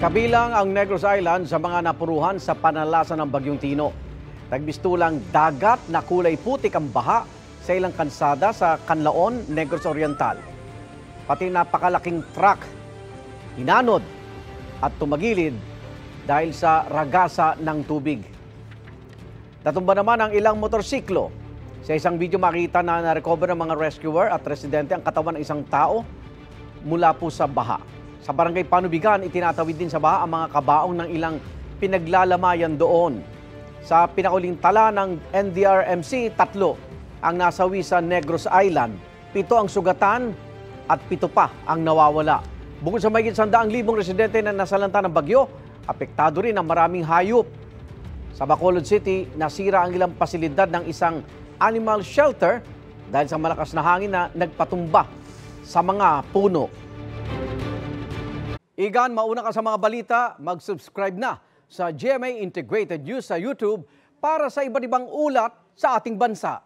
Kabilang ang Negros Island sa mga napuruhan sa panalasan ng Bagyong Tino. Nagbistulang dagat na kulay putik ang baha sa ilang kansada sa Canlaon, Negros Oriental. Pati napakalaking truck, hinanod at tumagilid dahil sa ragasa ng tubig. Natumba naman ang ilang motorsiklo. Sa isang video makita na na-recover ng mga rescuer at residente ang katawan ng isang tao mula po sa baha. Sa barangay Panubigan, itinatawid din sa baha ang mga kabaong ng ilang pinaglalamayan doon. Sa pinakuling tala ng NDRMC, 3 ang nasawi sa Negros Island, 7 ang sugatan at 7 pa ang nawawala. Bukod sa mahigit 100,000 residente na nasalanta ng bagyo, apektado rin ang maraming hayop. Sa Bacolod City, nasira ang ilang pasilidad ng isang animal shelter dahil sa malakas na hangin na nagpatumba sa mga puno. Igan, mauna ka sa mga balita, mag-subscribe na sa GMA Integrated News sa YouTube para sa iba't ibang ulat sa ating bansa.